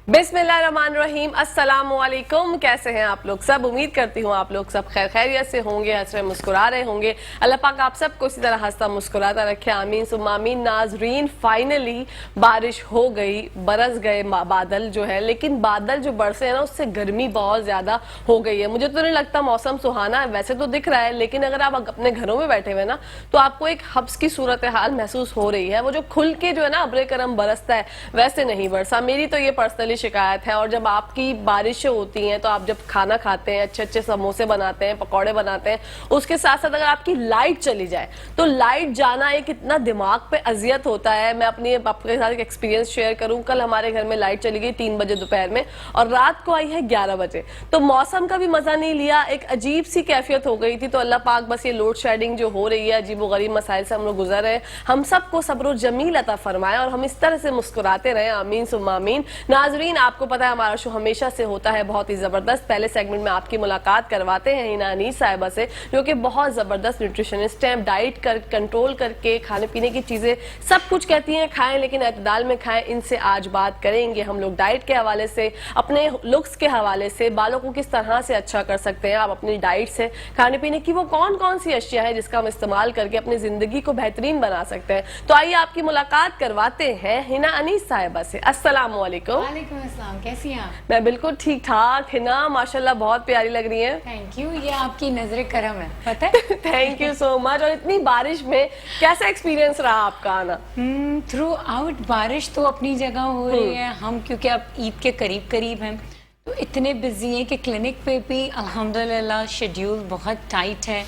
बिस्मिल्लाहिर्रहमानिर्रहीम, अस्सलामुअलैकुम। कैसे हैं आप लोग सब? उम्मीद करती हूँ आप लोग सब खैर खैरियत से होंगे, हंस रहे मुस्कुरा रहे होंगे। अल्लाह पाक आप सबको इसी तरह हंसता मुस्कुराता रखे, आमीन सुम्मा आमीन। नाजरीन, फाइनली बारिश हो गई, बरस गए बादल जो है, लेकिन बादल जो बरसे हैं ना उससे गर्मी बहुत ज्यादा हो गई है। मुझे तो नहीं लगता मौसम सुहाना है, वैसे तो दिख रहा है, लेकिन अगर आप अपने घरों में बैठे हुए ना तो आपको एक हब्स की सूरत हाल महसूस हो रही है। वो जो खुल के जो है ना अब्रे करम बरसता है वैसे नहीं बरसा। मेरी तो ये पर्सनली शिकायत है। और जब आपकी बारिशें होती हैं तो आप जब खाना खाते हैं, अच्छे अच्छे समोसे बनाते हैं, पकौड़े बनाते हैं, उसके साथ साथ अगर आपकी लाइट चली जाए तो लाइट जाना एक इतना दिमाग पे अजियत होता है। मैं अपनी आपके साथ एक एक्सपीरियंस शेयर करूं। कल हमारे घर में लाइट चली गई 3 बजे दोपहर में और रात को आई है 11 बजे। तो मौसम का भी मजा नहीं लिया, एक अजीब सी कैफियत हो गई थी। तो अल्लाह पाक बस ये लोड शेडिंग जो हो रही है, अजीब गरीब मसाइल से हम लोग गुजर रहे हैं, हम सबको सब्र जमील अता फरमाए और हम इस तरह से मुस्कुराते रहे, आमीन सुम्मा आमीन। नाजरीन, आपको पता है हमारा शो हमेशा से होता है बहुत ही जबरदस्त। पहले सेगमेंट में आपकी मुलाकात करवाते हैं हिना अनीस साहिबा से, जो कि बहुत जबरदस्त न्यूट्रिशनिस्ट हैं। डाइट कंट्रोल करके खाने पीने की चीजें सब कुछ कहती हैं खाएं, लेकिन एतदाल में खाएं। इनसे आज बात करेंगे हम लोग डाइट के हवाले से, अपने लुक्स के हवाले से, बालों को किस तरह से अच्छा कर सकते हैं आप अपनी डाइट से, खाने पीने की वो कौन कौन सी अशिया है जिसका हम इस्तेमाल करके अपनी जिंदगी को बेहतरीन बना सकते हैं। तो आइए आपकी मुलाकात करवाते हैं हिना अनीस साहिबा से। अस्सलाम वालेकुम। वालेकुम अस्सलाम, कैसी हैं आप? मैं बिल्कुल ठीक ठाक। हिना माशाल्लाह बहुत प्यारी लग रही है। थैंक यू, ये आपकी नजर करम है, पता है। Thank you so much. और इतनी बारिश में कैसा एक्सपीरियंस रहा आपका आना? थ्रू आउट बारिश तो अपनी जगह हो रही है। हम क्योंकि अब ईद के करीब करीब हैं तो इतने बिजी हैं कि क्लिनिक पे भी अल्हम्दुलिल्लाह शेड्यूल बहुत टाइट है।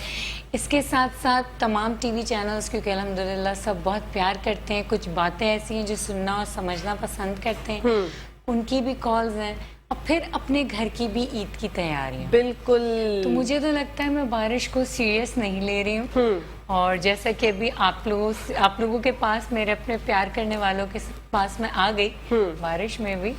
इसके साथ साथ तमाम टीवी चैनल्स, क्योंकि अल्हम्दुलिल्लाह सब बहुत प्यार करते हैं, कुछ बातें ऐसी हैं जो सुनना और समझना पसंद करते हैं, उनकी भी कॉल्स हैं, और फिर अपने घर की भी ईद की तैयारियां। बिल्कुल। तो मुझे तो लगता है मैं बारिश को सीरियस नहीं ले रही हूँ। और जैसा कि अभी आप लोगों के पास, मेरे अपने प्यार करने वालों के पास मैं आ गई बारिश में भी,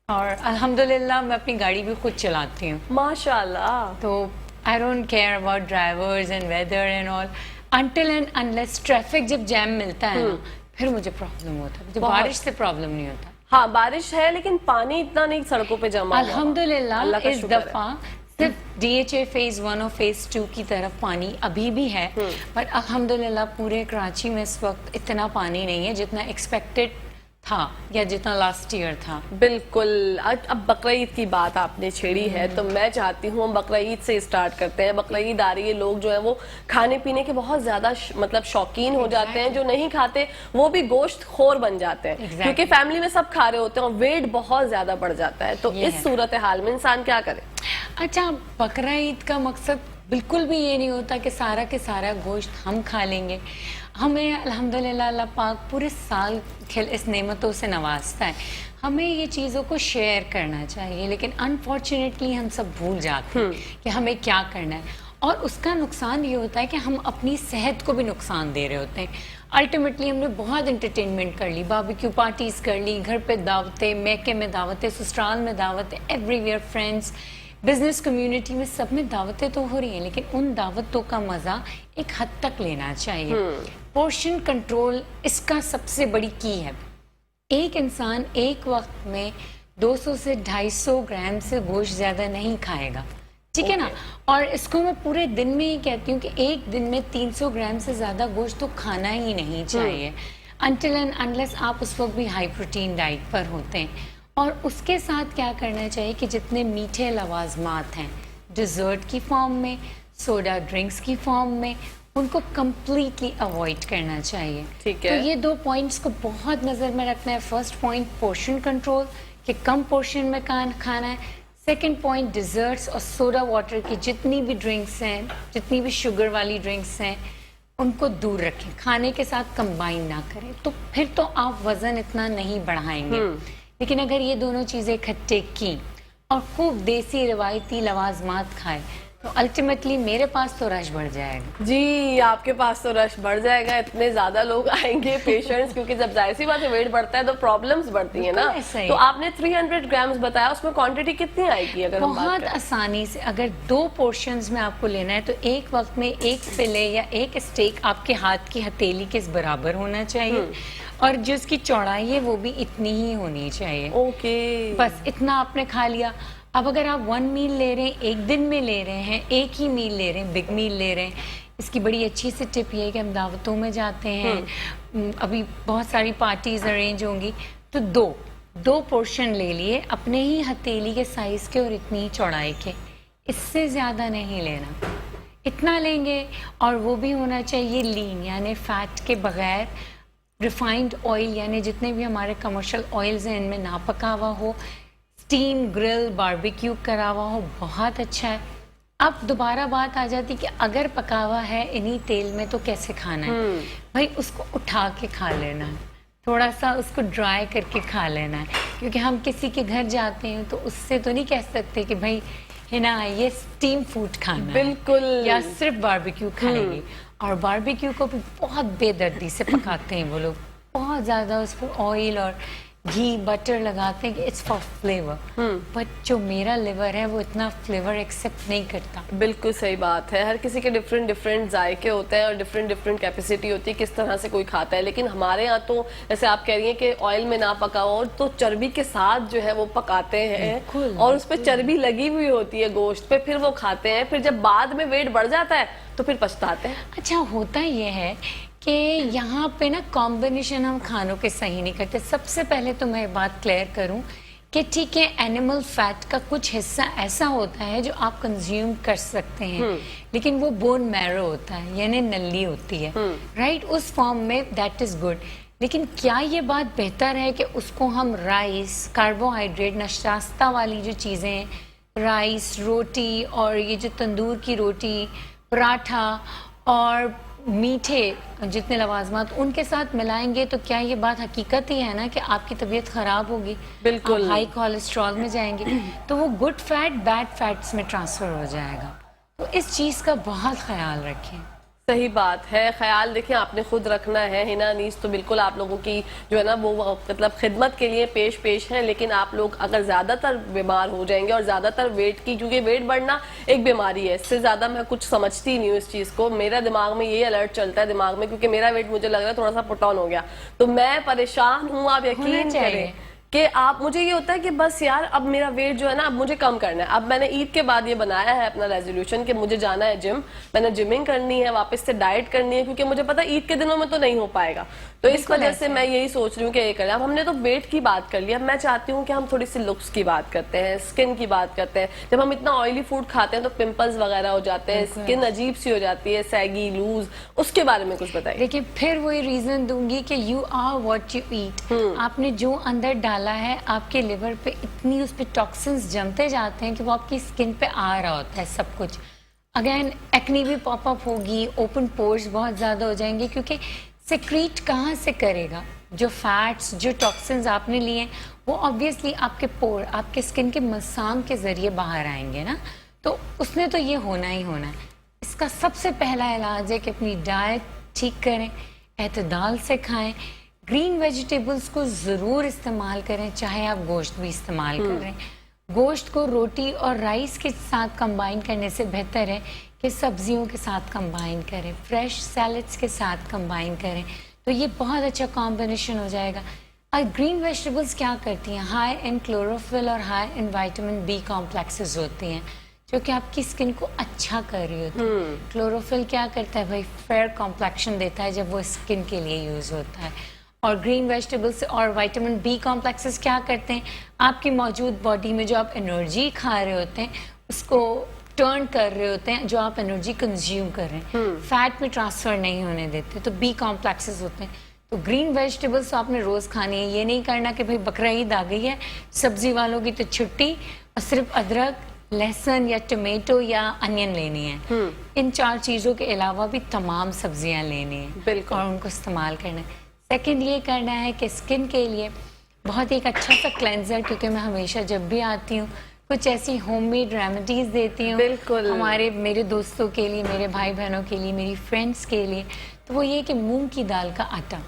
और अल्हम्दुलिल्लाह मैं अपनी गाड़ी भी खुद चलाती हूँ माशाल्लाह। तो I don't care about drivers and weather and all, until and unless traffic जब जैम मिलता है ना फिर मुझे प्रॉब्लम होता है। मुझे बारिश से प्रॉब्लम नहीं होता। हाँ, बारिश है लेकिन पानी इतना नहीं सड़कों पे जमा हुआ। अल्हम्दुलिल्लाह इस दफा सिर्फ DHA फेज 1 और फेज 2 की तरफ पानी अभी भी है, पर अल्हम्दुलिल्लाह पूरे कराची में इस वक्त इतना पानी नहीं है जितना एक्सपेक्टेड था या जितना लास्ट ईयर था। बिल्कुल। अब बकरीद की बात आपने छेड़ी है तो मैं चाहती हूँ हम बकरीद से स्टार्ट करते हैं। बकरीद आ रही है, लोग जो है वो खाने पीने के बहुत ज्यादा मतलब शौकीन हो जाते हैं। जो नहीं खाते वो भी गोश्त खोर बन जाते हैं क्योंकि फैमिली में सब खा रहे होते हैं और वेट बहुत ज्यादा बढ़ जाता है। तो इस सूरत हाल में इंसान क्या करे? अच्छा, बकरा ईद का मकसद बिल्कुल भी ये नहीं होता कि सारा के सारा गोश्त हम खा लेंगे। हमें अल्हम्दुलिल्लाह अल्लाह पाक पूरे साल इस नेमतों से नवाजता है, हमें ये चीज़ों को शेयर करना चाहिए, लेकिन अनफॉर्चुनेटली हम सब भूल जाते हैं कि हमें क्या करना है। और उसका नुकसान ये होता है कि हम अपनी सेहत को भी नुकसान दे रहे होते हैं। अल्टीमेटली हमने बहुत एंटरटेनमेंट कर ली, बारबेक्यू पार्टीज़ कर ली, घर पे दावतें, मैके में दावतें, ससुराल में दावतें, एवरीवेयर फ्रेंड्स, बिजनेस कम्युनिटी में सब में दावतें तो हो रही हैं, लेकिन उन दावतों का मज़ा एक हद तक लेना चाहिए। पोर्शन कंट्रोल इसका सबसे बड़ी की है। एक इंसान एक वक्त में 200 से 250 ग्राम से गोश्त ज़्यादा नहीं खाएगा, ठीक है ना। और इसको मैं पूरे दिन में ही कहती हूँ कि एक दिन में 300 ग्राम से ज़्यादा गोश्त तो खाना ही नहीं चाहिए, अनटिल एंड अनलेस आप उस वक्त भी हाई प्रोटीन डाइट पर होते हैं। और उसके साथ क्या करना चाहिए कि जितने मीठे लवाजमात हैं डिज़र्ट की फॉर्म में, सोडा ड्रिंक्स की फॉर्म में, उनको कम्प्लीटली अवॉइड करना चाहिए। ठीक है। तो ये 2 पॉइंट्स को बहुत नज़र में रखना है। फर्स्ट पॉइंट पोर्शन कंट्रोल, कि कम पोर्शन में खाना है। सेकंड पॉइंट डिज़र्ट्स और सोडा वाटर की जितनी भी ड्रिंक्स हैं, जितनी भी शुगर वाली ड्रिंक्स हैं, उनको दूर रखें, खाने के साथ कंबाइन ना करें। तो फिर तो आप वज़न इतना नहीं बढ़ाएंगे। लेकिन अगर ये दोनों चीज़ें इकट्ठे की और खूब देसी रिवायती लवाजमात खाए तो अल्टीमेटली मेरे पास तो रश बढ़ जाएगा। जी, आपके पास तो रश बढ़ जाएगा, इतने ज्यादा लोग आएंगे पेशेंट्स, क्योंकि जब जाहिर सी बात है वेट बढ़ता है तो प्रॉब्लम्स बढ़ती है ना। तो आपने 300 ग्राम्स बताया, उसमें क्वांटिटी कितनी आएगी? अगर बहुत आसानी से अगर 2 पोर्शंस में आपको लेना है तो एक वक्त में एक फिले या एक स्टेक आपके हाथ की हथेली के बराबर होना चाहिए। और जो इसकी चौड़ाई है वो भी इतनी ही होनी चाहिए। ओके, बस इतना आपने खा लिया। अब अगर आप 1 मील ले रहे हैं, एक दिन में ले रहे हैं, एक ही मील ले रहे हैं, बिग मील ले रहे हैं, इसकी बड़ी अच्छी सी टिप ये है कि हम दावतों में जाते हैं, अभी बहुत सारी पार्टीज अरेंज होंगी, तो दो पोर्शन ले लिए अपने ही हथेली के साइज के और इतनी ही चौड़ाई के, इससे ज़्यादा नहीं लेना। इतना लेंगे और वो भी होना चाहिए लीन, यानी फैट के बगैर। रिफाइंड ऑयल यानी जितने भी हमारे कमर्शियल ऑयल्स हैं इनमें ना पका हुआ हो, स्टीम, ग्रिल, बारबेक्यू करा हुआ हो, बहुत अच्छा है। अब दोबारा बात आ जाती कि अगर पका हुआ है इन्हीं तेल में तो कैसे खाना है? भाई उसको उठा के खा लेना है, थोड़ा सा उसको ड्राई करके खा लेना है, क्योंकि हम किसी के घर जाते हैं तो उससे तो नहीं कह सकते कि भाई है ना ये स्टीम फूड खाना बिल्कुल है या सिर्फ बारबेक्यू खाएंगे। और बारबेक्यू को भी बहुत बेदर्दी से पकाते हैं वो लोग, बहुत ज़्यादा उस पर ऑयल और घी बटर लगाते हैं कि इट्स फॉर फ्लेवर, बट जो मेरा लिवर है वो इतना फ्लेवर एक्सेप्ट नहीं करता। बिल्कुल सही बात है, हर किसी के डिफरेंट डिफरेंट जायके होते हैं और डिफरेंट डिफरेंट कैपेसिटी होती है किस तरह से कोई खाता है। लेकिन हमारे यहाँ तो जैसे आप कह रही हैं कि ऑयल में ना पका और तो चर्बी के साथ जो है वो पकाते हैं और उस पर चर्बी लगी हुई होती है गोश्त पे, फिर वो खाते हैं, फिर जब बाद में वेट बढ़ जाता है तो फिर पछताते हैं। अच्छा, होता ये है कि यहाँ पे ना कॉम्बिनेशन हम खानों के सही नहीं करते। सबसे पहले तो मैं बात क्लियर करूँ कि ठीक है, एनिमल फैट का कुछ हिस्सा ऐसा होता है जो आप कंज्यूम कर सकते हैं, लेकिन वो बोन मैरो होता है यानी नली होती है, राइट? उस फॉर्म में दैट इज गुड। लेकिन क्या ये बात बेहतर है कि उसको हम राइस, कार्बोहाइड्रेट, नशास्ता वाली जो चीज़ें हैं, राइस, रोटी और ये जो तंदूर की रोटी, पराठा और मीठे जितने लवाजमात उनके साथ मिलाएंगे, तो क्या ये बात हकीकत ही है ना कि आपकी तबीयत खराब होगी, बिल्कुल हाई कोलेस्ट्रॉल में जाएंगे, तो वो गुड फैट बैड फैट्स में ट्रांसफर हो जाएगा। तो इस चीज़ का बहुत ख्याल रखें। सही बात है, ख्याल देखिए आपने खुद रखना है। हिना अनीस तो बिल्कुल आप लोगों की जो है ना वो मतलब खिदमत के लिए पेश है, लेकिन आप लोग अगर ज़्यादातर बीमार हो जाएंगे और ज़्यादातर वेट की, क्योंकि वेट बढ़ना एक बीमारी है, इससे ज़्यादा मैं कुछ समझती नहीं हूँ इस चीज़ को। मेरा दिमाग में ये अलर्ट चलता है दिमाग में, क्योंकि मेरा वेट मुझे लग रहा है थोड़ा सा पुट ऑन हो गया, तो मैं परेशान हूँ। आप यकीन करें कि आप, मुझे ये होता है कि बस यार अब मेरा वेट जो है ना अब मुझे कम करना है। अब मैंने ईद के बाद ये बनाया है अपना रेजोल्यूशन कि मुझे जाना है जिम, मैंने जिमिंग करनी है, वापस से डाइट करनी है, क्योंकि मुझे पता है ईद के दिनों में तो नहीं हो पाएगा। तो इस वजह से मैं यही सोच रही हूँ कि ये करें। अब हमने तो वेट की बात कर लिया, मैं चाहती हूँ कि हम थोड़ी सी लुक्स की बात करते हैं, स्किन की बात करते हैं। जब हम इतना ऑयली फूड खाते हैं तो पिंपल्स वगैरह हो जाते हैं, स्किन अजीब सी हो जाती है, सैगी, लूज, उसके बारे में कुछ बताइए। देखिए, फिर वही रीजन दूंगी कि you are what you eat. आपने जो अंदर डाला है, आपके लिवर पे इतनी उस पर टॉक्सिन्स जमते जाते हैं कि वो आपकी स्किन पे आ रहा होता है सब कुछ। अगेन एक्ने भी पॉपअप होगी, ओपन पोर्स बहुत ज़्यादा हो जाएंगे, क्योंकि सेक्रीट कहाँ से करेगा? जो फैट्स, जो टॉक्सिन्स आपने लिए वो ऑब्वियसली आपके पोर, आपके स्किन के मसाम के ज़रिए बाहर आएंगे ना, तो उसने तो ये होना ही होना है। इसका सबसे पहला इलाज है कि अपनी डाइट ठीक करें, एतदाल से खाएं, ग्रीन वेजिटेबल्स को ज़रूर इस्तेमाल करें, चाहे आप गोश्त भी इस्तेमाल करें। गोश्त को रोटी और राइस के साथ कंबाइन करने से बेहतर है कि सब्जियों के साथ कंबाइन करें, फ्रेश सैलड्स के साथ कंबाइन करें, तो ये बहुत अच्छा कॉम्बिनेशन हो जाएगा। और ग्रीन वेजिटेबल्स क्या करती हैं? हाई इन क्लोरोफिल और high in vitamin B complexes होती हैं, जो कि आपकी स्किन को अच्छा कर रही होती है। क्लोरोफिल क्या करता है भाई? फेयर कॉम्प्लेक्शन देता है जब वो स्किन के लिए यूज़ होता है। और ग्रीन वेजिटेबल्स और विटामिन बी कॉम्प्लेक्सेस क्या करते हैं? आपकी मौजूद बॉडी में जो आप एनर्जी खा रहे होते हैं उसको टर्न कर रहे होते हैं, जो आप एनर्जी कंज्यूम कर रहे हैं, फैट में ट्रांसफर नहीं होने देते, तो बी कॉम्प्लेक्सेस होते हैं। तो ग्रीन वेजिटेबल्स तो आपने रोज़ खानी है। ये नहीं करना कि भाई बकरा ईद आ गई है, सब्जी वालों की तो छुट्टी और सिर्फ अदरक, लहसुन या टमाटो या अनियन लेनी है। इन 4 चीज़ों के अलावा भी तमाम सब्जियां लेनी है बिल्कुल, और उनको इस्तेमाल करना है। सेकेंड ये करना है कि स्किन के लिए बहुत एक अच्छा सा क्लेंजर, क्योंकि मैं हमेशा जब भी आती हूँ कुछ ऐसी होममेड रेमेडीज देती हूँ बिल्कुल, मेरे दोस्तों के लिए, मेरे भाई बहनों के लिए, मेरी फ्रेंड्स के लिए। तो वो ये कि मूंग की दाल का आटा,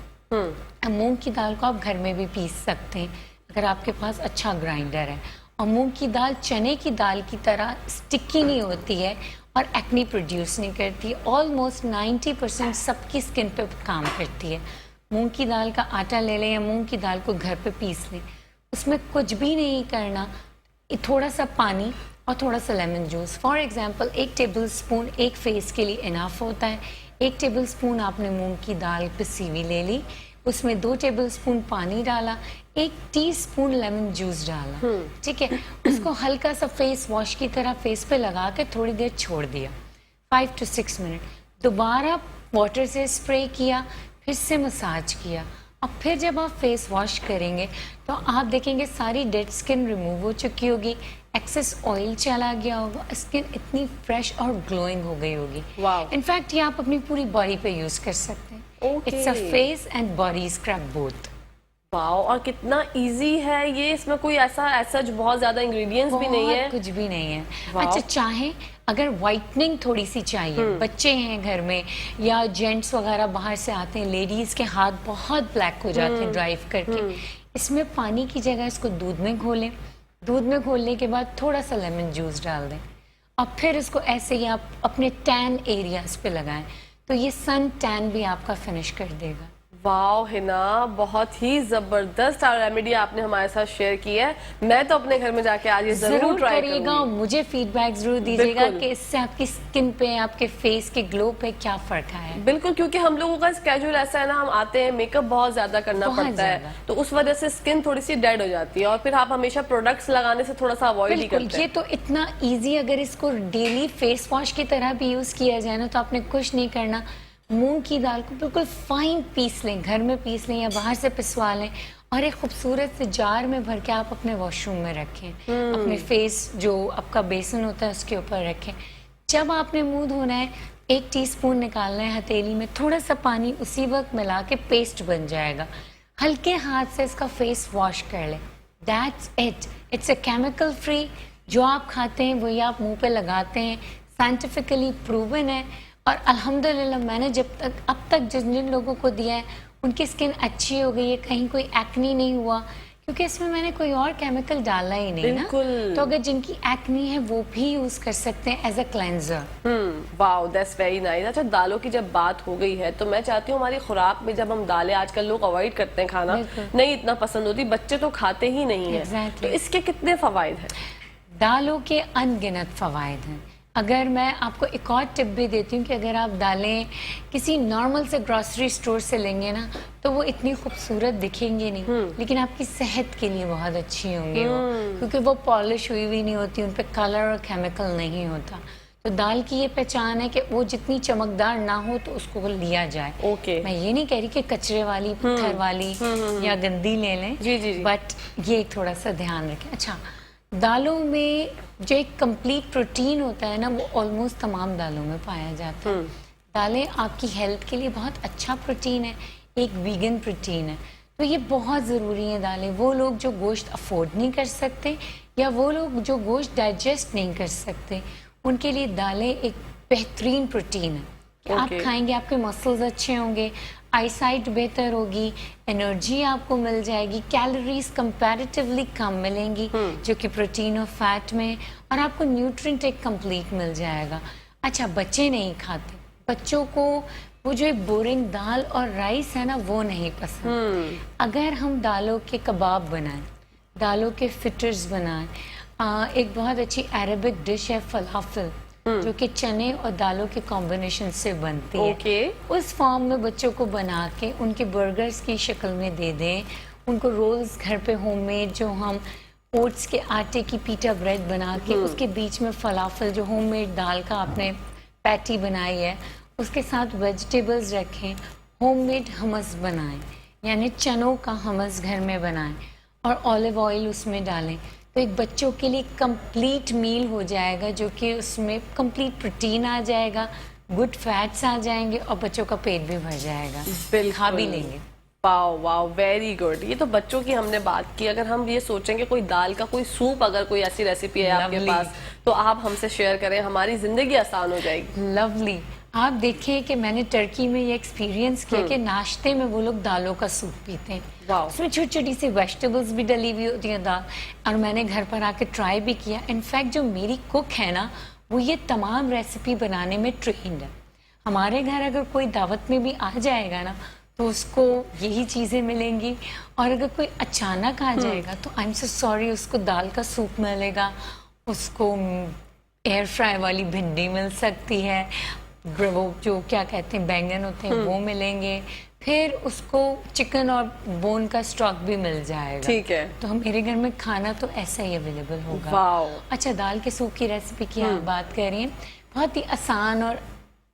मूंग की दाल को आप घर में भी पीस सकते हैं अगर आपके पास अच्छा ग्राइंडर है। और मूंग की दाल चने की दाल की तरह स्टिकी नहीं होती है और एक्ने प्रोड्यूस नहीं करती। ऑलमोस्ट 90% सबकी स्किन पे काम करती है। मूंग की दाल का आटा ले लें या मूंग की दाल को घर पे पीस लें, उसमें कुछ भी नहीं करना, थोड़ा सा पानी और थोड़ा सा lemon juice. For example 1 table spoon एक फेस के लिए इनफ होता है। 1 टेबल स्पून आपने मूंग की दाल पिसी हुई ले ली, उसमें 2 टेबल स्पून पानी डाला, 1 टीस्पून लेमन जूस डाला, ठीक है। उसको हल्का सा फेस वॉश की तरह फेस पे लगा के थोड़ी देर छोड़ दिया, 5 to 6 मिनट। दोबारा वाटर से स्प्रे किया, फिर से मसाज किया। अब फिर जब आप फेस वॉश करेंगे तो आप देखेंगे सारी डेड स्किन रिमूव हो चुकी होगी, एक्सेस ऑयल चला गया होगा, स्किन इतनी फ्रेश और ग्लोइंग हो गई होगी। Wow. इनफैक्ट ये आप अपनी पूरी बॉडी पे यूज कर सकते हैं। Okay. It's a face and body scrub both. Wow, और कितना इजी है ये, इसमें कोई ऐसा जो बहुत ज्यादा इंग्रेडिएंट्स भी नहीं है, कुछ भी नहीं है। वाह। अच्छा, चाहे अगर वाइटनिंग थोड़ी सी चाहिए, बच्चे हैं घर में या जेंट्स वगैरह बाहर से आते हैं, लेडीज के हाथ बहुत ब्लैक हो जाते हैं ड्राइव करके, इसमें पानी की जगह इसको दूध में घोलें, दूध में घोलने के बाद थोड़ा सा लेमन जूस डाल दें और फिर इसको ऐसे ही आप अपने टैन एरियाज पे लगाएं, तो ये सन टैन भी आपका फिनिश कर देगा। वाओ हिना, बहुत ही जबरदस्त रेमेडी आपने हमारे साथ शेयर की है। मैं तो अपने घर में जाके आज ये जरूर ट्राई करिएगा, करूंगी। मुझे फीडबैक जरूर दीजिएगा बिल्कुल। कि इससे आपकी स्किन पे, आपके फेस के ग्लो पे क्या फर्क आया है। बिल्कुल, क्योंकि हम लोगों का स्केड्यूल ऐसा है ना, हम आते हैं मेकअप बहुत ज्यादा करना बहुत पड़ता है, ज्यादा। तो उस वजह से स्किन थोड़ी सी डेड हो जाती है और फिर आप हमेशा प्रोडक्ट्स लगाने से थोड़ा सा अवॉइड ही बिल्कुल, करते ये हैं। तो इतना इजी, अगर इसको डेली फेस वॉश की तरह भी यूज किया जाए ना, तो आपने कुछ नहीं करना। मूंग की दाल को बिल्कुल फाइन पीस लें, घर में पीस लें या बाहर से पिसवा लें, और एक खूबसूरत से जार में भर के आप अपने वॉशरूम में रखें, अपने फेस जो आपका बेसन होता है उसके ऊपर रखें। जब आपने मुंह धोना है, 1 टीस्पून निकालना है हथेली में, थोड़ा सा पानी उसी वक्त मिला के पेस्ट बन जाएगा, हल्के हाथ से इसका फेस वॉश कर लें। That's it, it's a chemical free. जो आप खाते हैं वही आप मुंह पे लगाते हैं, साइंटिफिकली प्रूवन है। और अल्हम्दुलिल्लाह मैंने अब तक जिन जिन लोगों को दिया है उनकी स्किन अच्छी हो गई है, कहीं कोई एक्नी नहीं हुआ, क्योंकि इसमें मैंने कोई और केमिकल डाला ही नहीं ना। बिल्कुल। तो अगर जिनकी एक्नी है वो भी यूज कर सकते हैं as a cleanser. Wow, that's very nice. अच्छा, दालों की जब बात हो गई है तो मैं चाहती हूँ हमारी खुराक में, जब हम दालें आजकल लोग अवॉइड करते हैं खाना, बिल्कुल। नहीं इतना पसंद होती, बच्चे तो खाते ही नहीं है, Exactly. तो इसके कितने फवाइद हैं? दालों के अनगिनत फवायद हैं। अगर मैं आपको एक और टिप भी देती हूँ कि अगर आप दालें किसी नॉर्मल से ग्रोसरी स्टोर से लेंगे ना, तो वो इतनी खूबसूरत दिखेंगी नहीं, लेकिन आपकी सेहत के लिए बहुत अच्छी होंगी वो, क्योंकि वो पॉलिश हुई भी नहीं होती, उन पे कलर और केमिकल नहीं होता। तो दाल की ये पहचान है कि वो जितनी चमकदार ना हो तो उसको लिया जाए। ओके। मैं ये नहीं कह रही कि कचरे वाली, पत्थर वाली या गंदी ले लें, जी, जी, जी। बट ये थोड़ा सा ध्यान रखें। अच्छा, दालों में जो एक कंप्लीट प्रोटीन होता है ना, वो ऑलमोस्ट तमाम दालों में पाया जाता है। दालें आपकी हेल्थ के लिए बहुत अच्छा प्रोटीन है, एक वीगन प्रोटीन है, तो ये बहुत ज़रूरी है दालें। वो लोग जो गोश्त अफोर्ड नहीं कर सकते या वो लोग जो गोश्त डाइजेस्ट नहीं कर सकते, उनके लिए दालें एक बेहतरीन प्रोटीन है कि आप Okay. खाएंगे, आपके मसल्स अच्छे होंगे, आईसाइट बेहतर होगी, एनर्जी आपको मिल जाएगी, कैलोरीज कंपैरेटिवली कम मिलेंगी जो कि प्रोटीन और फैट में, और आपको न्यूट्रिएंट एक कंप्लीट मिल जाएगा। अच्छा, बच्चे नहीं खाते, बच्चों को वो जो एक बोरिंग दाल और राइस है ना, वो नहीं पसंद। अगर हम दालों के कबाब बनाएं, दालों के फिटर्स बनाएं, एक बहुत अच्छी अरबिक डिश है फलाफल, जो कि चने और दालों के कॉम्बिनेशन से बनती है। ओके। उस फॉर्म में बच्चों को बना के उनके बर्गर्स की शक्ल में दे दें, उनको रोल्स घर पे होममेड, जो हम ओट्स के आटे की पीटा ब्रेड बना के उसके बीच में फलाफल, जो होममेड दाल का आपने पैटी बनाई है, उसके साथ वेजिटेबल्स रखें, होममेड हमस बनाएं, यानी चनों का हमस घर में बनाएं और ऑलिव ऑयल उसमें डालें, तो एक बच्चों के लिए कंप्लीट मील हो जाएगा, जो कि उसमें कंप्लीट प्रोटीन आ जाएगा, गुड फैट्स आ जाएंगे और बच्चों का पेट भी भर जाएगा, खा भी लेंगे। Wow wow, very good. ये तो बच्चों की हमने बात की। अगर हम ये सोचेंगे कोई दाल का कोई सूप, अगर कोई ऐसी रेसिपी है आपके Lovely. पास, तो आप हमसे शेयर करें, हमारी जिंदगी आसान हो जाएगी। लवली। आप देखिए कि मैंने टर्की में ये एक्सपीरियंस किया कि नाश्ते में वो लोग दालों का सूप पीते हैं। वाओ। उसमें छोटी छोटी सी वेजिटेबल्स भी डली हुई होती हैं दाल, और मैंने घर पर आके ट्राई भी किया। इनफैक्ट जो मेरी कुक है ना, वो ये तमाम रेसिपी बनाने में ट्रेंड है। हमारे घर अगर कोई दावत में भी आ जाएगा ना, तो तो उसको यही चीज़ें मिलेंगी। और अगर कोई अचानक आ जाएगा तो आई एम सो सॉरी, उसको दाल का सूप मिलेगा, उसको एयर फ्राई वाली भिंडी मिल सकती है, वो जो क्या कहते हैं बैंगन होते हैं वो मिलेंगे, फिर उसको चिकन और बोन का स्टॉक भी मिल जाएगा। ठीक है। तो मेरे घर में खाना तो ऐसा ही अवेलेबल होगा। वाओ। अच्छा, दाल के सूप की रेसिपी की आप बात कर रही हैं, बहुत ही आसान और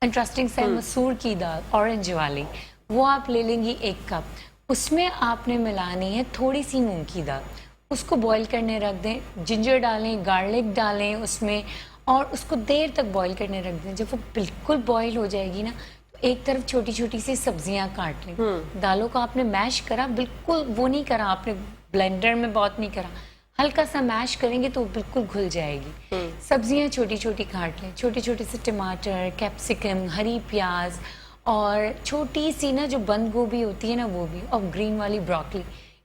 इंटरेस्टिंग से मसूर की दाल ऑरेंज वाली, वो आप ले लेंगी 1 कप। उसमें आपने मिलानी है थोड़ी सी मूंग की दाल, उसको बॉईल करने रख दें, जिंजर डालें, गार्लिक डालें उसमें, और उसको देर तक बॉईल करने रख दें। जब वो बिल्कुल बॉईल हो जाएगी ना, तो एक तरफ छोटी छोटी सी सब्जियां काट लें। दालों को आपने मैश करा, बिल्कुल वो नहीं करा आपने, ब्लेंडर में बहुत नहीं करा, हल्का सा मैश करेंगे तो बिल्कुल घुल जाएगी। सब्जियां छोटी छोटी काट लें, छोटे छोटे से टमाटर, कैप्सिकम, हरी प्याज, और छोटी सी ना जो बंद गोभी होती है ना वो भी, और ग्रीन वाली ब्रोकली,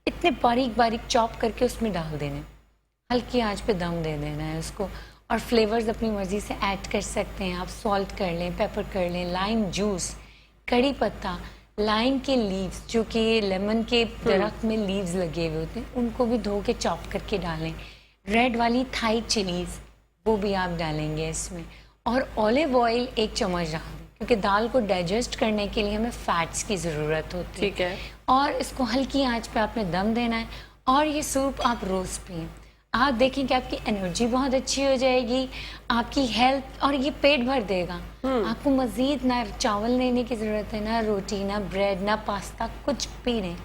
इतने बारीक बारीक चॉप करके उसमें डाल देने, हल्की आंच पे दम दे देना है उसको। और फ्लेवर्स अपनी मर्जी से ऐड कर सकते हैं आप, सॉल्ट कर लें, पेपर कर लें, लाइम जूस, कड़ी पत्ता, लाइम के लीव्स, जो कि लेमन के दरख्त में लीव्स लगे हुए होते हैं, उनको भी धो के चॉप करके डालें। रेड वाली थाई चिलीज वो भी आप डालेंगे इसमें, और ऑलिव ऑयल 1 चम्मच डाल दें, क्योंकि दाल को डाइजेस्ट करने के लिए हमें फैट्स की ज़रूरत होती है। ठीक है। और इसको हल्की आंच पे आपने दम देना है, और ये सूप आप रोज़ पिएं। आप देखेंगे आपकी एनर्जी बहुत अच्छी हो जाएगी, आपकी हेल्थ, और ये पेट भर देगा। आपको मज़ीद ना चावल लेने की ज़रूरत है, ना रोटी, ना ब्रेड, ना पास्ता, कुछ भी नहीं।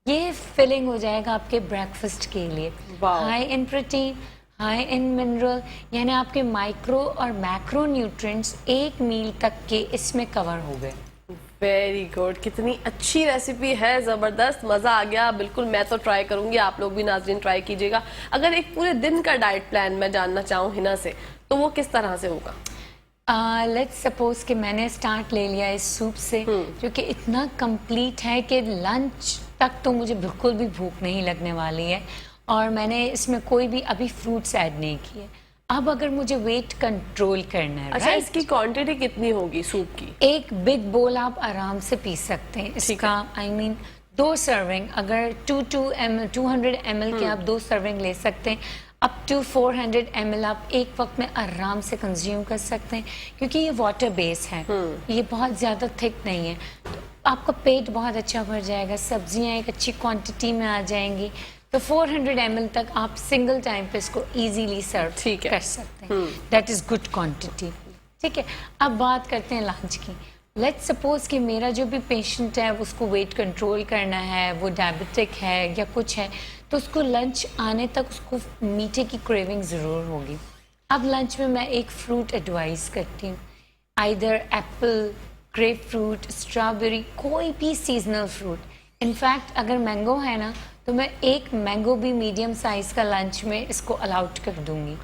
ये फिलिंग हो जाएगा आपके ब्रेकफास्ट के लिए। High in protein, high in mineral, यानी आपके माइक्रो और मैक्रो न्यूट्रिएंट्स एक मील तक के इसमें कवर हो गए। वेरी गुड, कितनी अच्छी रेसिपी है, जबरदस्त, मजा आ गया। बिल्कुल मैं तो ट्राई करूंगी, आप लोग भी नाज़रीन ट्राई कीजिएगा। अगर एक पूरे दिन का डाइट प्लान मैं जानना चाहूँ हिना से, तो वो किस तरह से होगा? लेट्स सपोज कि मैंने स्टार्ट ले लिया इस सूप से, जो कि इतना कंप्लीट है कि लंच तक तो मुझे बिल्कुल भी भूख नहीं लगने वाली है, और मैंने इसमें कोई भी अभी फ्रूट्स ऐड नहीं किए। अब अगर मुझे वेट कंट्रोल करना है, अच्छा, इसकी क्वांटिटी कितनी होगी सूप की? 1 बिग बोल आप आराम से पी सकते हैं इसका। आई मीन 2 सर्विंग, अगर 200 ml के आप 2 सर्विंग ले सकते हैं, अप टू 400 ml आप एक वक्त में आराम से कंज्यूम कर सकते हैं, क्योंकि ये वाटर बेस है, ये बहुत ज़्यादा थिक नहीं है, तो आपका पेट बहुत अच्छा भर जाएगा, सब्जियां एक अच्छी क्वांटिटी में आ जाएंगी। तो 400 ml तक आप सिंगल टाइम पे इसको इजीली सर्व कर सकते हैं। That is good quantity. ठीक है, अब बात करते हैं लंच की। लेट्स सपोज कि मेरा जो भी पेशेंट है उसको वेट कंट्रोल करना है, वो डायबिटिक है या कुछ है, तो उसको लंच आने तक उसको मीठे की क्रेविंग ज़रूर होगी। अब लंच में मैं एक फ्रूट एडवाइस करती हूँ, either Apple, grep fruit, strawberry, कोई भी सीजनल फ्रूट। इनफैक्ट अगर मैंगो है ना, तो मैं एक मैंगो भी मीडियम साइज का लंच में इसको अलाउड कर दूंगी।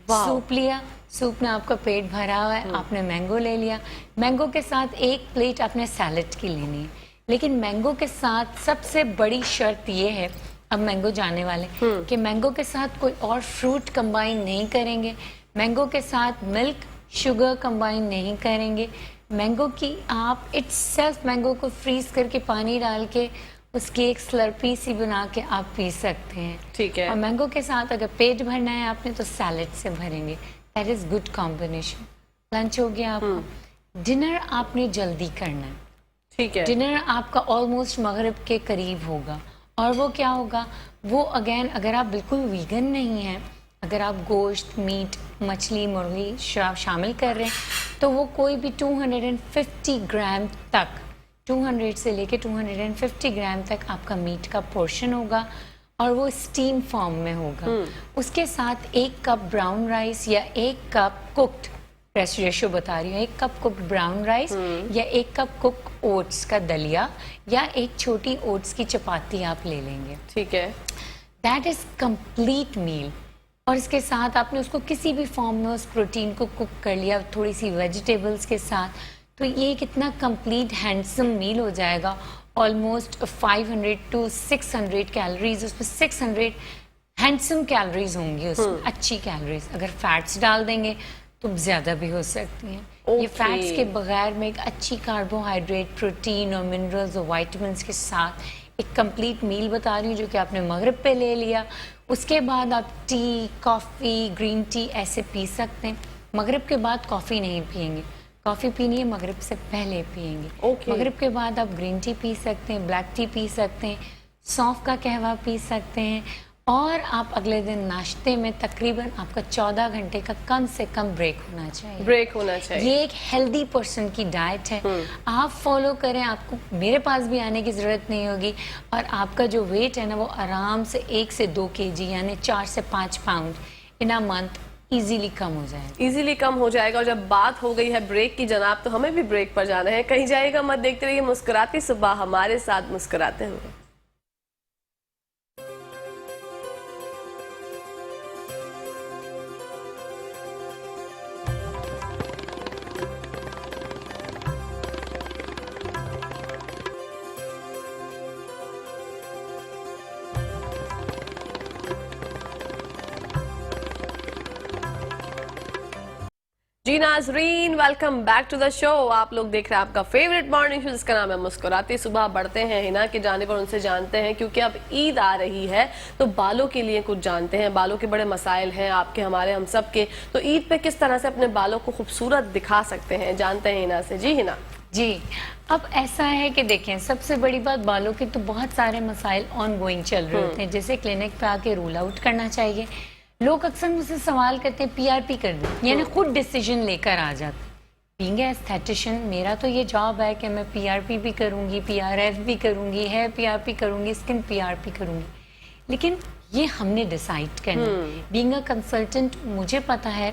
सूप लिया, सूप में आपका पेट भरा हुआ है, आपने मैंगो ले लिया, मैंगो के साथ 1 प्लेट आपने सैलेड की लेनी है। लेकिन मैंगो के साथ सबसे बड़ी शर्त ये है, अब मैंगो जाने वाले, कि मैंगो के साथ कोई और फ्रूट कंबाइन नहीं करेंगे, मैंगो के साथ मिल्क, शुगर कंबाइन नहीं करेंगे। मैंगो की आप इट्सेल्फ मैंगो को फ्रीज करके पानी डाल के उसकी एक स्लर्पी सी बना के आप पी सकते हैं। ठीक है। और मैंगो के साथ अगर पेट भरना है आपने तो सैलेड से भरेंगे। That is good combination. Lunch हो गया आपका। डिनर आपने जल्दी करना है। ठीक है। डिनर आपका ऑलमोस्ट मगरिब के करीब होगा, और वो क्या होगा, वो अगेन अगर आप बिल्कुल वीगन नहीं हैं, अगर आप गोश्त, मीट, मछली, मुर्गी शामिल कर रहे हैं, तो वो कोई भी 250 ग्राम तक, 200 से लेके 250 ग्राम तक आपका मीट का पोर्शन होगा, और वो स्टीम फॉर्म में होगा। उसके साथ 1 कप ब्राउन राइस या 1 कप कुक्ड, रेशो बता रही हूँ, 1 कप कुक्ड ब्राउन राइस या 1 कप कुक ओट्स का दलिया या एक छोटी ओट्स की चपाती आप ले लेंगे। ठीक है। That is complete meal. और इसके साथ आपने उसको किसी भी फॉर्म में उस प्रोटीन को कुक कर लिया थोड़ी सी वेजिटेबल्स के साथ, तो ये कितना कंप्लीट हैंडसम मील हो जाएगा। ऑलमोस्ट 500 to 600 कैलोरीज, उसमें 600 हैंडसम कैलोरीज होंगी उसमें, अच्छी कैलोरीज। अगर फैट्स डाल देंगे तो ज़्यादा भी हो सकती हैं। ये Okay. फैट्स के बगैर में एक अच्छी कार्बोहाइड्रेट, प्रोटीन और मिनरल्स और विटामिन्स के साथ एक कंप्लीट मील बता रही हूँ जो कि आपने मगरिब पे ले लिया। उसके बाद आप टी, कॉफ़ी, ग्रीन टी ऐसे पी सकते हैं। मगरिब के बाद कॉफ़ी नहीं पियेंगे, कॉफ़ी पीनी है मगरिब से पहले पियेंगे। Okay. मगरिब के बाद आप ग्रीन टी पी सकते हैं, ब्लैक टी पी सकते हैं, सौंफ का कहवा पी सकते हैं और आप अगले दिन नाश्ते में तकरीबन आपका 14 घंटे का कम से कम ब्रेक होना चाहिए। ब्रेक होना चाहिए। ये एक हेल्दी पर्सन की डाइट है, आप फॉलो करें, आपको मेरे पास भी आने की ज़रूरत नहीं होगी और आपका जो वेट है ना वो आराम से 1 से 2 kg यानी 4 से 5 pound in a month easily कम हो जाएगा। इजीली कम हो जाएगा। और जब बात हो गई है ब्रेक की जनाब, तो हमें भी ब्रेक पर जाना है। कहीं जाएगा मत, देखते रहिए मुस्कुराती सुबह हमारे साथ मुस्कुराते हुए। जी नाजरीन, welcome back to the show. आप लोग देख रहे हैं आपका फेवरेट मॉर्निंग शो जिसका नाम है मुस्कुराती सुबह। बढ़ते हैं हिना की जानिब और उनसे जानते हैं, क्योंकि अब ईद आ रही है तो बालों के लिए कुछ जानते हैं। बालों के बड़े मसाइल हैं आपके, हमारे, हम सब के। तो ईद पे किस तरह से अपने बालों को खूबसूरत दिखा सकते हैं, जानते हैं हिना से। जी हिना। जी, अब ऐसा है कि देखें, सबसे बड़ी बात बालों के तो बहुत सारे मसाइल ऑन गोइंग चल रहे होते हैं, जैसे क्लिनिक पे आके रूल आउट करना चाहिए। लोग अक्सर मुझसे सवाल करते हैं पीआरपी कर दें, यानी खुद डिसीजन लेकर आ जाते हैं। बीइंग एस्थेटिशियन मेरा तो ये जॉब है कि मैं पीआरपी भी करूंगी, पीआरएफ भी करूंगी, हेयर पीआरपी करूंगी, स्किन पीआरपी करूंगी, लेकिन ये हमने डिसाइड करना। बीइंग अ कंसल्टेंट मुझे पता है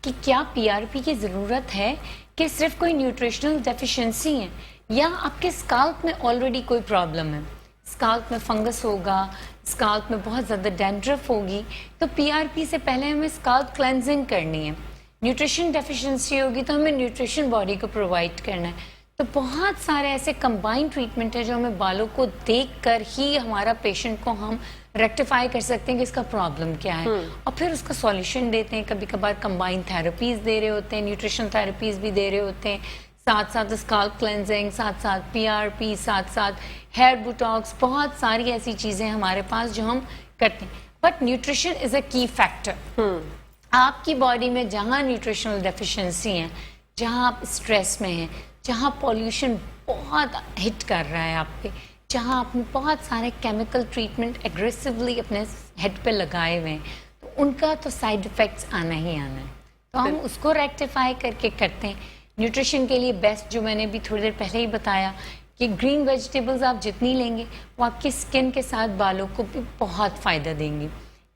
कि क्या पीआरपी की ज़रूरत है, कि सिर्फ कोई न्यूट्रिशनल डेफिशिएंसी है या आपके स्काल्प में ऑलरेडी कोई प्रॉब्लम है। स्काल्प में फंगस होगा, स्काल्प में बहुत ज़्यादा डैंड्रफ होगी, तो पीआरपी से पहले हमें स्काल्प क्लेंजिंग करनी है। न्यूट्रिशन डेफिशिएंसी होगी तो हमें न्यूट्रिशन बॉडी को प्रोवाइड करना है। तो बहुत सारे ऐसे कंबाइंड ट्रीटमेंट है जो हमें बालों को देखकर ही हमारा पेशेंट को हम रेक्टिफाई कर सकते हैं कि इसका प्रॉब्लम क्या है और फिर उसका सॉल्यूशन देते हैं। कभी कभार कंबाइंड थेरेपीज दे रहे होते हैं, न्यूट्रिशन थेरेपीज भी दे रहे होते हैं, साथ साथ स्काल्प क्लेंजिंग, साथ साथ पीआरपी, साथ साथ हेयर बुटॉक्स, बहुत सारी ऐसी चीज़ें हमारे पास जो हम करते हैं। बट न्यूट्रिशन इज़ अ की फैक्टर। आपकी बॉडी में जहाँ न्यूट्रिशनल डेफिशिएंसी है, जहाँ आप स्ट्रेस में हैं, जहाँ पॉल्यूशन बहुत हिट कर रहा है आप पे, जहाँ आपने बहुत सारे केमिकल ट्रीटमेंट एग्रेसिवली अपने हेड पे लगाए हुए हैं, तो उनका तो साइड इफ़ेक्ट्स आना ही आना है। तो हम उसको रेक्टिफाई करके करते हैं। न्यूट्रिशन के लिए बेस्ट जो मैंने भी थोड़ी देर पहले ही बताया कि ग्रीन वेजिटेबल्स आप जितनी लेंगे वो आपकी स्किन के साथ बालों को भी बहुत फ़ायदा देंगी।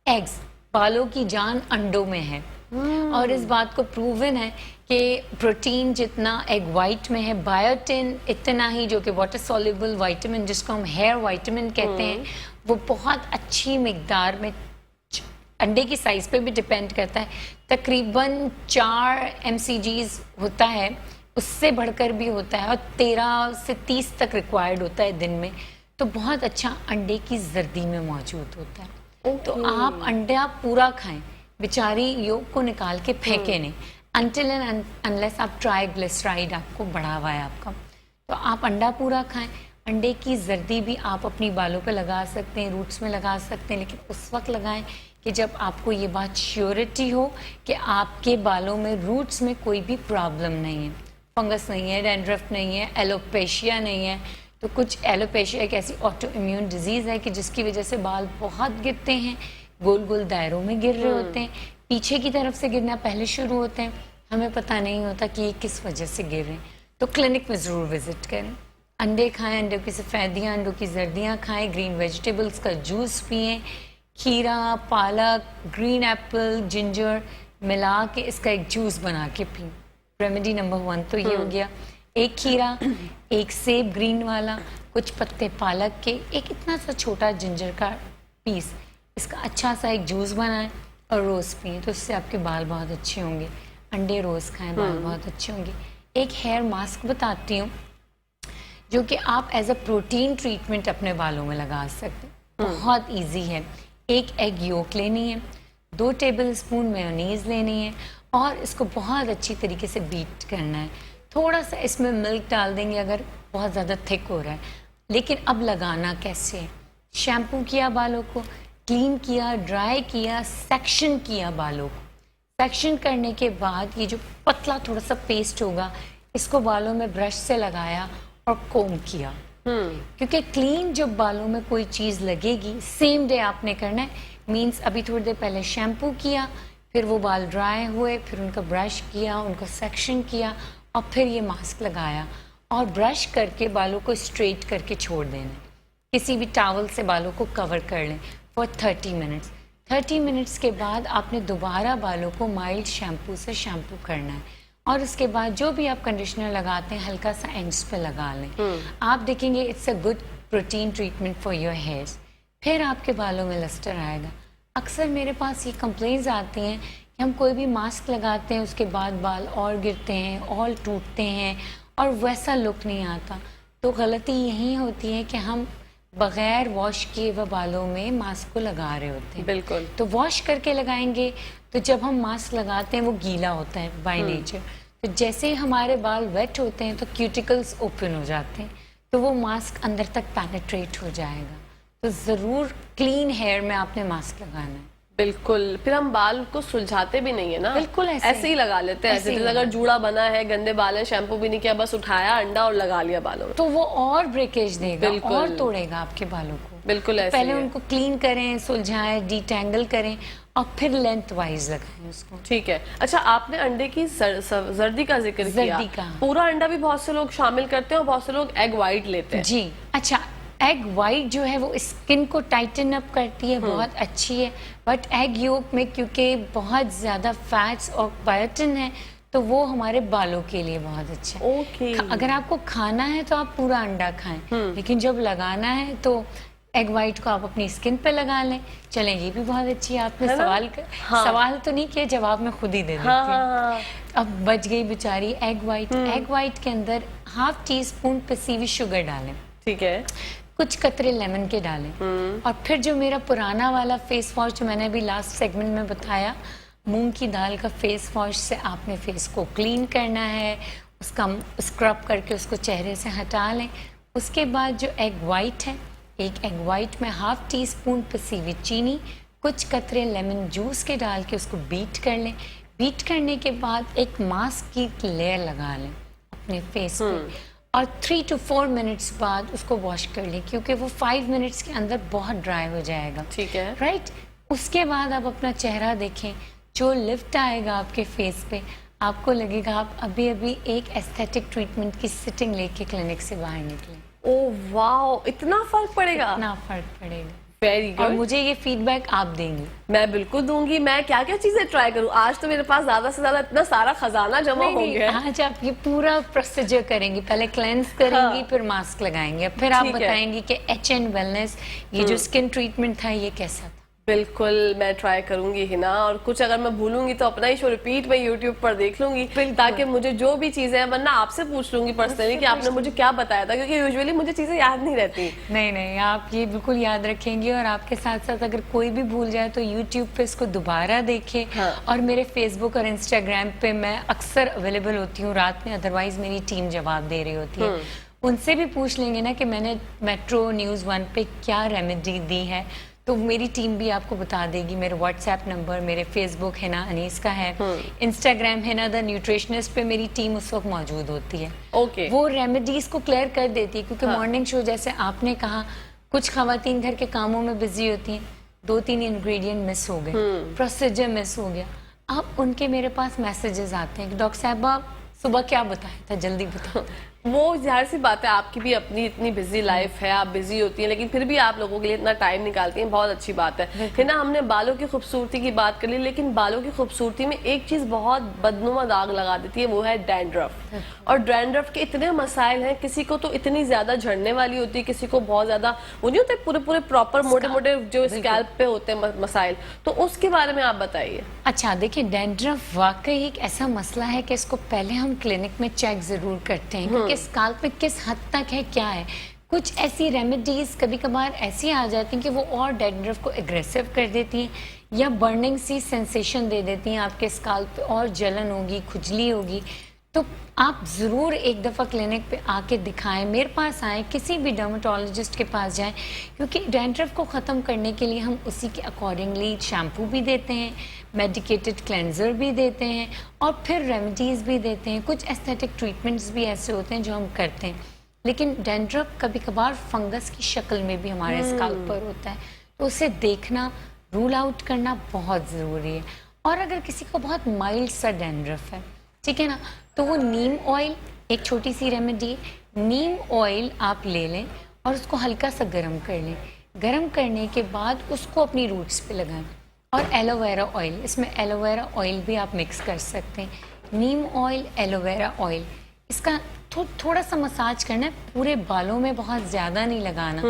एग्स, बालों की जान अंडों में है और इस बात को प्रूवन है कि प्रोटीन जितना एग वाइट में है, बायोटिन इतना ही, जो कि वाटर सॉल्युबल विटामिन जिसको हम हेयर विटामिन कहते हैं, वो बहुत अच्छी मिकदार में, अंडे की साइज पे भी डिपेंड करता है, तकरीबन 4 mcg होता है, उससे बढ़कर भी होता है और 13 से 30 तक रिक्वायर्ड होता है दिन में। तो बहुत अच्छा अंडे की जर्दी में मौजूद होता है। तो आप अंडा पूरा खाएं, बेचारी योग को निकाल के फेंके नहीं, अनटिल एंड अनलेस आप ट्राइग्लिसराइड आपको बढ़ा हुआ है आपका, तो आप अंडा पूरा खाएं। अंडे की जर्दी भी आप अपनी बालों पे लगा सकते हैं, रूट्स में लगा सकते हैं, लेकिन उस वक्त लगाएं कि जब आपको ये बात श्योरिटी हो कि आपके बालों में रूट्स में कोई भी प्रॉब्लम नहीं है, फंगस नहीं है, डैंड्रफ नहीं है, एलोपेशिया नहीं है। तो कुछ एलोपेशिया एक ऐसी ऑटो इम्यून डिजीज़ है कि जिसकी वजह से बाल बहुत गिरते हैं, गोल गोल दायरों में गिर रहे होते हैं, पीछे की तरफ से गिरना पहले शुरू होते हैं, हमें पता नहीं होता कि ये किस वजह से गिर रहे हैं। तो क्लिनिक में ज़रूर विजिट करें, अंडे खाएं, अंडों की सफ़ेदियाँ, अंडों की जर्दियाँ खाएं, ग्रीन वेजिटेबल्स का जूस पिएं, खीरा, पालक, ग्रीन एप्पल, जिंजर मिला के इसका एक जूस बना के पिएं। रेमेडी नंबर 1 तो ये हो गया। एक खीरा, एक सेब ग्रीन वाला, कुछ पत्ते पालक के, एक इतना सा छोटा जिंजर का पीस, इसका अच्छा सा एक जूस बनाएं और रोज़ पिएं, तो इससे आपके बाल बहुत अच्छे होंगे। अंडे रोज़ खाएं, बाल बहुत अच्छे होंगे। एक हेयर मास्क बताती हूँ जो कि आप एज अ प्रोटीन ट्रीटमेंट अपने बालों में लगा सकते हैं, बहुत ईजी है। एक एग योक लेनी है, 2 टेबल स्पून मेयोनीज लेनी है और इसको बहुत अच्छी तरीके से बीट करना है। थोड़ा सा इसमें मिल्क डाल देंगे अगर बहुत ज़्यादा थिक हो रहा है। लेकिन अब लगाना कैसे है? शैम्पू किया बालों को, क्लीन किया, ड्राई किया, सेक्शन किया बालों को। सेक्शन करने के बाद ये जो पतला थोड़ा सा पेस्ट होगा, इसको बालों में ब्रश से लगाया और कोम किया। क्योंकि क्लीन जब बालों में कोई चीज़ लगेगी, सेम डे आपने करना है। मीन्स अभी थोड़ी देर पहले शैम्पू किया, फिर वो बाल ड्राई हुए, फिर उनका ब्रश किया, उनको सेक्शन किया और फिर ये मास्क लगाया और ब्रश करके बालों को स्ट्रेट करके छोड़ देना। किसी भी टॉवल से बालों को कवर कर लें फॉर 30 मिनट्स। 30 मिनट्स के बाद आपने दोबारा बालों को माइल्ड शैम्पू से शैम्पू करना है और उसके बाद जो भी आप कंडीशनर लगाते हैं हल्का सा एंड्स पे लगा लें। आप देखेंगे it's a good protein treatment for your hairs. फिर आपके बालों में लस्टर आएगा। अक्सर मेरे पास ये कंप्लेंट्स आती हैं कि हम कोई भी मास्क लगाते हैं उसके बाद बाल और गिरते हैं और टूटते हैं और वैसा लुक नहीं आता। तो गलती यही होती है कि हम बगैर वॉश किए हुए बालों में मास्क को लगा रहे होते हैं। बिल्कुल। तो वॉश करके लगाएंगे तो जब हम मास्क लगाते हैं वो गीला होता है बाय नेचर। तो जैसे ही हमारे बाल वेट होते हैं तो क्यूटिकल्स ओपन हो जाते हैं, तो वो मास्क अंदर तक पेनिट्रेट हो जाएगा। तो ज़रूर क्लीन हेयर में आपने मास्क लगाना है। बिल्कुल। फिर हम बाल को सुलझाते भी नहीं है ना, बिल्कुल ऐसे ही लगा लेते हैं। ऐसे ही अगर जूड़ा बना है, गंदे बाल है, शैम्पू भी नहीं किया, बस उठाया अंडा और लगा लिया बालों में, तो वो और ब्रेकेज देगा, बिल्कुल। और तोड़ेगा आपके बालों को। बिल्कुल तो ऐसे पहले ही है। उनको क्लीन करें, सुलझाएं, डिटेंगल करें और फिर लेंथ वाइज लगाएं उसको। ठीक है। अच्छा, आपने अंडे की जर्दी का जिक्र किया। जर्दी का। पूरा अंडा भी बहुत से लोग शामिल करते हैं और बहुत से लोग एग वाइट लेते हैं। जी अच्छा, एग वाइट जो है वो स्किन को टाइटन अप करती है, बहुत अच्छी है। बट एग योक में क्योंकि बहुत ज़्यादा फैट्स और बायोटिन है तो वो हमारे बालों के लिए बहुत अच्छा है। ओके। अगर आपको खाना है तो आप पूरा अंडा खाएं, लेकिन जब लगाना है तो एग वाइट को आप अपनी स्किन पे लगा लें। चलें, ये भी बहुत अच्छी है। आपने सवाल तो नहीं किया, जवाब मैं खुद ही दे देती हूँ। हाँ। अब बच गई बेचारी एग वाइट। एग वाइट के अंदर ½ टीस्पून पिसी हुई शुगर डालें। ठीक है। कुछ कतरे लेमन के डालें और फिर जो मेरा पुराना वाला फेस वॉश जो मैंने अभी लास्ट सेगमेंट में बताया, मूंग की दाल का फेस वॉश से आपने फेस को क्लीन करना है, उसका स्क्रब करके उसको चेहरे से हटा लें। उसके बाद जो एग वाइट है, एक एग वाइट में ½ टीस्पून पिसी हुई चीनी, कुछ कतरे लेमन जूस के डाल के उसको बीट कर लें। बीट करने के बाद एक मास्क की लेयर लगा लें अपने फेस पे और 3 to 4 मिनट्स बाद उसको वॉश कर लें, क्योंकि वो 5 मिनट्स के अंदर बहुत ड्राई हो जाएगा। ठीक है। राइट। उसके बाद आप अपना चेहरा देखें, जो लिफ्ट आएगा आपके फेस पे, आपको लगेगा आप अभी अभी एक एस्थेटिक ट्रीटमेंट की सिटिंग लेके क्लिनिक से बाहर निकले। ओह वाओ, इतना फर्क पड़ेगा। इतना फर्क पड़ेगा। वेरी और गुड। मुझे ये फीडबैक आप देंगे। मैं बिल्कुल दूंगी। मैं क्या क्या चीजें ट्राई करूं? आज तो मेरे पास ज्यादा से ज्यादा इतना सारा खजाना जमा हो गया है। आज आप ये पूरा प्रोसीजर करेंगे, पहले क्लेंस करेंगी, हाँ। फिर मास्क लगाएंगे, फिर आप ठीक है। बताएंगी कि HN वेलनेस ये जो स्किन ट्रीटमेंट था ये कैसा था। बिल्कुल, मैं ट्राई करूंगी हिना, और कुछ अगर मैं भूलूंगी तो अपना ही शो रिपीट में यूट्यूब पर देख लूंगी, ताकि मुझे जो भी चीजें हैं, वरना आपसे पूछ लूंगी पर्सनली कि आपने मुझे क्या बताया था, क्योंकि यूजुअली मुझे चीजें याद नहीं रहती। नहीं, आप ये बिल्कुल याद रखेंगे और आपके साथ साथ अगर कोई भी भूल जाए तो यूट्यूब पे इसको दोबारा देखें। हाँ। और मेरे फेसबुक और इंस्टाग्राम पे मैं अक्सर अवेलेबल होती हूँ रात में, अदरवाइज मेरी टीम जवाब दे रही होती है। उनसे भी पूछ लेंगे ना कि मैंने मेट्रो न्यूज़ 1 पे क्या रेमेडी दी है, तो मेरी टीम भी आपको बता देगी। मेरे व्हाट्सएप नंबर, मेरे फेसबुक हिना अनीस का है, इंस्टाग्राम हिना द न्यूट्रिशनिस्ट पे मेरी टीम उस वक्त मौजूद होती है। ओके। वो रेमेडीज को क्लियर कर देती है, क्योंकि मॉर्निंग शो जैसे आपने कहा, कुछ खवातीन घर के कामों में बिजी होती हैं, 2-3 इंग्रेडिएंट मिस हो गए, प्रोसीजर मिस हो गया। अब उनके मेरे पास मैसेजेस आते हैं कि डॉक्टर साहबा सुबह क्या बताया था, जल्दी बताओ। वो जाहिर सी बात है, आपकी भी अपनी इतनी बिजी लाइफ है, आप बिजी होती हैं, लेकिन फिर भी आप लोगों के लिए इतना टाइम निकालती हैं, बहुत अच्छी बात है ना। हमने बालों की खूबसूरती की बात कर ली, लेकिन बालों की खूबसूरती में एक चीज बहुत बदनुमा दाग लगा देती है, वो है डैंड्रफ। और डैंड्रफ के इतने मसाइल हैं, किसी को तो इतनी ज्यादा झड़ने वाली होती है, किसी को बहुत ज्यादा, वो नहीं होते पूरे प्रॉपर मोटे मोटे जो स्कैल्प पे होते हैं मसाइल, तो उसके बारे में आप बताइए। अच्छा देखिए, डैंड्रफ वाकई एक ऐसा मसला है कि इसको पहले हम क्लिनिक में चेक जरूर करते हैं, क्योंकि स्काल्प में किस हद तक है, क्या है। कुछ ऐसी रेमेडीज कभी कभार ऐसी आ जाती हैं कि वो और डैंड्रफ को एग्रेसिव कर देती हैं या बर्निंग सी सेंसेशन दे देती हैं, आपके स्काल्प पे और जलन होगी, खुजली होगी। तो आप ज़रूर एक दफ़ा क्लिनिक पे आके दिखाएं, मेरे पास आएँ, किसी भी डर्मेटोलॉजिस्ट के पास जाएं, क्योंकि डैंड्रफ को ख़त्म करने के लिए हम उसी के अकॉर्डिंगली शैम्पू भी देते हैं, मेडिकेटेड क्लेंजर भी देते हैं और फिर रेमेडीज़ भी देते हैं। कुछ एस्थेटिक ट्रीटमेंट्स भी ऐसे होते हैं जो हम करते हैं, लेकिन डैंड्रफ कभी कभार फंगस की शक्ल में भी हमारे स्काल्प पर होता है, तो उसे देखना, रूल आउट करना बहुत ज़रूरी है। और अगर किसी को बहुत माइल्ड सा डैंड्रफ है, ठीक है ना, तो वो नीम ऑयल एक छोटी सी रेमेडी, नीम ऑयल आप ले लें और उसको हल्का सा गर्म कर लें। गर्म करने के बाद उसको अपनी रूट्स पे लगाएं। और एलोवेरा ऑयल, इसमें एलोवेरा ऑयल भी आप मिक्स कर सकते हैं। नीम ऑयल, एलोवेरा ऑयल, इसका थोड़ा सा मसाज करना है, पूरे बालों में बहुत ज़्यादा नहीं लगाना।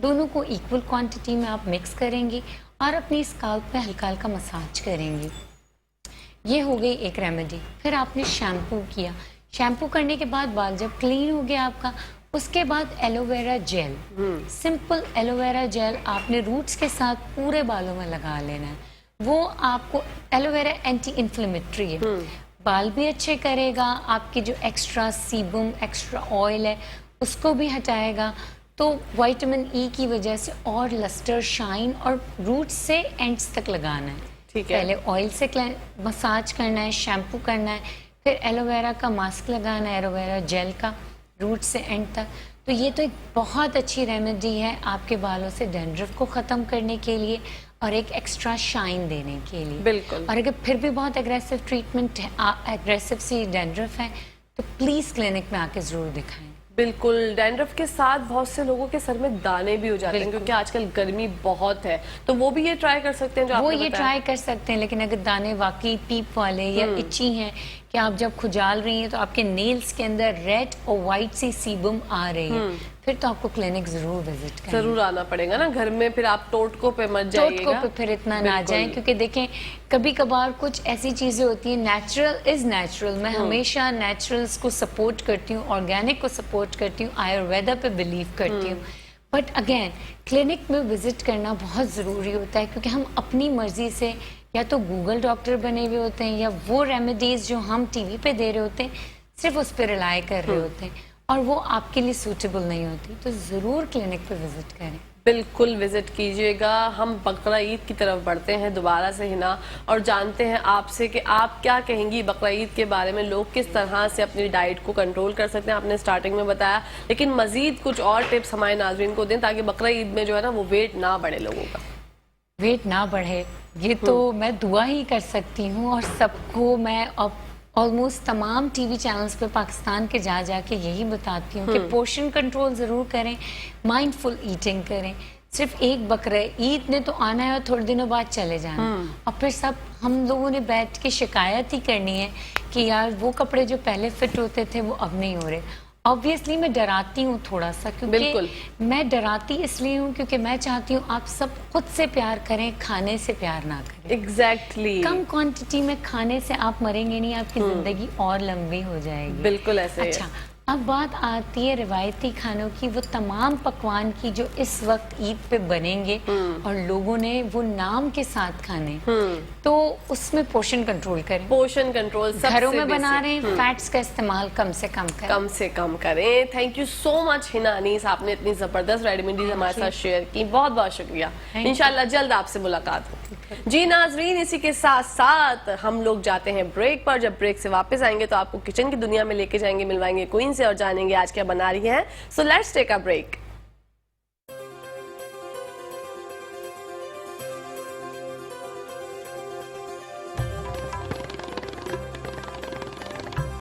दोनों को इक्वल क्वांटिटी में आप मिक्स करेंगी और अपनी स्काल्प पे हल्का हल्का मसाज करेंगी। ये हो गई एक रेमेडी। फिर आपने शैम्पू किया, शैम्पू करने के बाद बाल जब क्लीन हो गया आपका, उसके बाद aloe vera gel, simple aloe vera gel आपने रूट्स के साथ पूरे बालों में लगा लेना है। वो आपको, एलोवेरा एंटी इन्फ्लेमेटरी है, बाल भी अच्छे करेगा, आपकी जो एक्स्ट्रा सीबम, एक्स्ट्रा ऑयल है उसको भी हटाएगा। तो विटामिन ई की वजह से और लस्टर, शाइन, और रूट्स से एंड्स तक लगाना है। ठीक है। पहले ऑयल से मसाज करना है, शैम्पू करना है, फिर एलोवेरा का मास्क लगाना है, एलोवेरा जेल का, रूट से एंड तक। तो ये तो एक बहुत अच्छी रेमेडी है आपके बालों से डैंड्रफ को ख़त्म करने के लिए और एक एक्स्ट्रा शाइन देने के लिए। बिल्कुल। और अगर फिर भी बहुत एग्रेसिव ट्रीटमेंट है, एग्रेसिव सी डैंड्रफ है, तो प्लीज़ क्लिनिक में आके ज़रूर दिखाएं। बिल्कुल, डैंड्रफ के साथ बहुत से लोगों के सर में दाने भी हो जाते हैं क्योंकि आजकल गर्मी बहुत है, तो वो भी ये ट्राई कर सकते हैं जो वो आपने ये बताया। ट्राई कर सकते हैं, लेकिन अगर दाने वाकई पीप वाले या इची हैं कि आप जब खुजाल रही हैं तो आपके नेल्स के अंदर रेड और वाइट सी सीबम आ रही है, फिर तो आपको क्लिनिक जरूर विजिट करना, जरूर आना पड़ेगा ना। घर में फिर आप टोटकों पे मत जाइएगा, टोटकों पे फिर इतना ना जाएं, क्योंकि देखें कभी कभार कुछ ऐसी चीजें होती हैं, नेचुरल इज नेचुरल। मैं हमेशा नेचुरल्स को सपोर्ट करती हूँ, ऑर्गेनिक को सपोर्ट करती हूँ, आयुर्वेदा पे बिलीव करती हूँ, बट अगेन क्लिनिक में विजिट करना बहुत ज़रूरी होता है, क्योंकि हम अपनी मर्जी से या तो गूगल डॉक्टर बने हुए होते हैं या वो रेमेडीज़ जो हम टीवी पे दे रहे होते हैं सिर्फ उस पर रिलाई कर रहे होते हैं और वो आपके लिए सूटेबल नहीं होती। तो ज़रूर क्लिनिक पे विजिट करें। बिल्कुल विजिट कीजिएगा। हम बकरा ईद की तरफ बढ़ते हैं दोबारा से हिना, और जानते हैं आपसे कि आप क्या कहेंगी बकरा ईद के बारे में, लोग किस तरह से अपनी डाइट को कंट्रोल कर सकते हैं। आपने स्टार्टिंग में बताया, लेकिन मजीद कुछ और टिप्स हमारे नाजरीन को दें ताकि बकरा ईद में जो है ना वो वेट ना बढ़े लोगों का। वेट ना बढ़े ये तो मैं दुआ ही कर सकती हूँ, और सबको मैं अब ऑलमोस्ट तमाम टीवी चैनल्स पे पाकिस्तान के जा जाके यही बताती हूँ कि पोर्शन कंट्रोल ज़रूर करें, माइंडफुल ईटिंग करें। सिर्फ एक बकरा ईद ने तो आना है और थोड़े दिनों बाद चले जाना, और फिर सब हम लोगों ने बैठ के शिकायत ही करनी है कि यार वो कपड़े जो पहले फिट होते थे वो अब नहीं हो रहे। ऑब्वियसली मैं डराती हूँ थोड़ा सा, क्योंकि मैं डराती इसलिए हूँ क्योंकि मैं चाहती हूँ आप सब खुद से प्यार करें, खाने से प्यार ना करें। एग्जैक्टली कम क्वांटिटी में खाने से आप मरेंगे नहीं, आपकी जिंदगी और लंबी हो जाएगी। बिल्कुल ऐसे अच्छा, अब बात आती है रिवायती खानों की, वो तमाम पकवान की जो इस वक्त ईद पे बनेंगे और लोगों ने वो नाम के साथ खाने, तो उसमें पोर्शन कंट्रोल करें। पोर्शन कंट्रोल घरों में बना रहे हैं, फैट्स का इस्तेमाल कम से कम करें। Thank you so much Hina Anees, आपने इतनी जबरदस्त रेमेडीज हमारे साथ शेयर की, बहुत बहुत शुक्रिया। इंशाल्लाह जल्द आपसे मुलाकात होगी। जी नाजरीन, इसी के साथ साथ हम लोग जाते हैं ब्रेक पर। जब ब्रेक से वापस आएंगे तो आपको किचन की दुनिया में लेके जाएंगे, मिलवाएंगे क्वीन से और जानेंगे आज क्या बना रही है। So let's take a break.